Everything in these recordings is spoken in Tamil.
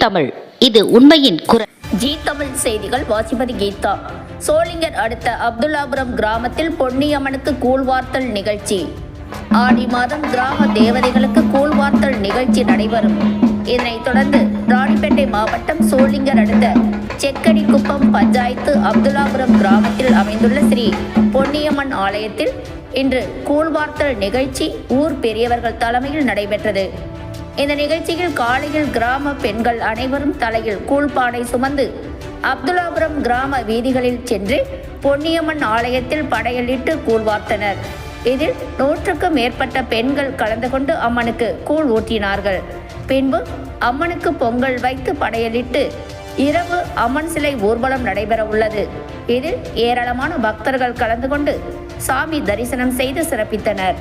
தமிழ், இது உண்மையின் குரல். ஜி தமிழ் செய்திகள் வாசிப்பது கீதா. சோளிங்கர் அடுத்த அப்துல்லாபுரம் கிராமத்தில் பொன்னியம்மனுக்கு கூழ்வார்த்தல் நிகழ்ச்சி. ஆடி மாதம் கிராம தேவதைகளுக்கு கூழ்வார்த்தல் நிகழ்ச்சி நடைபெறும். இதனைத் தொடர்ந்து ராணிப்பேட்டை மாவட்டம் சோளிங்கர் அடுத்த செக்கடிக்குப்பம் பஞ்சாயத்து அப்துல்லாபுரம் கிராமத்தில் அமைந்துள்ள ஸ்ரீ பொன்னியம்மன் ஆலயத்தில் இன்று கூழ்வார்த்தல் நிகழ்ச்சி ஊர் பெரியவர்கள் தலைமையில் நடைபெற்றது. இந்த நிகழ்ச்சியில் காலையில் கிராம பெண்கள் அனைவரும் தலையில் கூழ்பானை சுமந்து அப்துல்லாபுரம் கிராம வீதிகளில் சென்று பொன்னியம்மன் ஆலயத்தில் படையலிட்டு கூழ்வார்த்தனர். இதில் 100க்கும் மேற்பட்ட பெண்கள் கலந்து கொண்டு அம்மனுக்கு கூழ் ஊற்றினார்கள். பின்பு அம்மனுக்கு பொங்கல் வைத்து படையலிட்டு இரவு அம்மன் சிலை ஊர்வலம் நடைபெற உள்ளது. இதில் ஏராளமான பக்தர்கள் கலந்து கொண்டு சாமி தரிசனம் செய்து சிறப்பித்தனர்.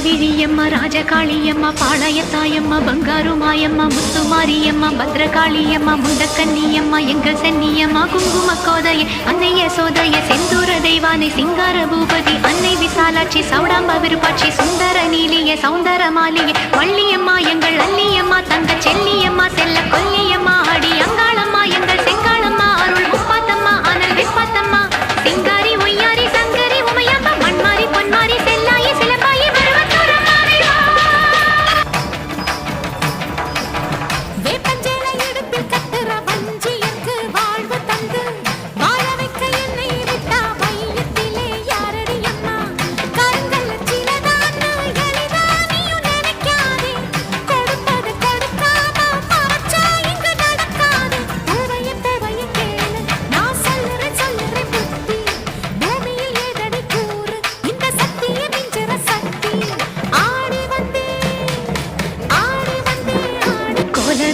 விழியம்மா, ராஜகாளியம்மா, பாளையத்தாயம்மா, பங்காரு மாயம்மா, முத்துமாரியம்மா, பத்ரகாளியம்மா, முண்டக்கன்னியம்மா, எங்கள் சென்னியம்மா, குங்கும கோதைய அன்னைய சோதைய செந்தூர தெய்வானை சிங்கார பூபதி அன்னை விசாலாட்சி சௌடாம்ப விருப்பாட்சி சுந்தர நீலிய சௌந்தர மாலிய வள்ளியம்மா, எங்கள் அல்லியம்மா, தங்க செல்லியம்மா, செல்ல கொல்லியம்மா, அடி அங்காளம்மா, எங்கள் செங்காளம்மா, அருள் முப்பாத்தம்மா, அனல் விஸ்பாத்தம்மா, சிங்காரி ஒய்யாரி சங்கரி உமையம்மா, மண்மாரி பொன்மாரி செல்லாயி சிலம்பாயி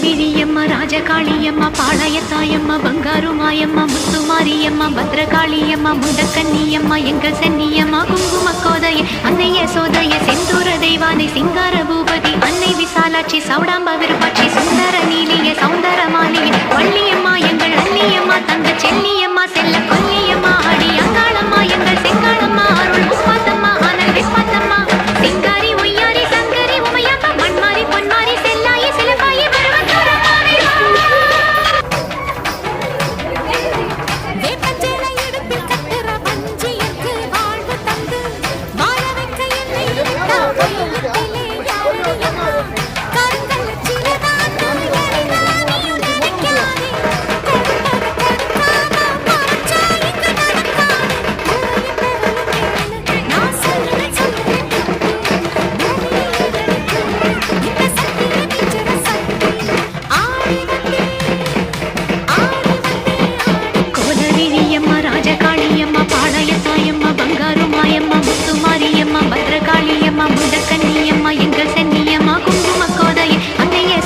விழியம்மா, ராஜகாளியம்மா, பாளையத்தாயம்மா, பங்காரு மாயம்மா, முத்துமாரியம்மா, பத்ரகாளியம்மா, முண்டக்கன்னியம்மா, எங்கள் சென்னியம்மா, குங்கும கோதைய அன்னைய சோதைய செந்தூர தெய்வானை சிங்கார பூபதி அன்னை விசாலாட்சி சௌடாம்ப விருப்பாட்சி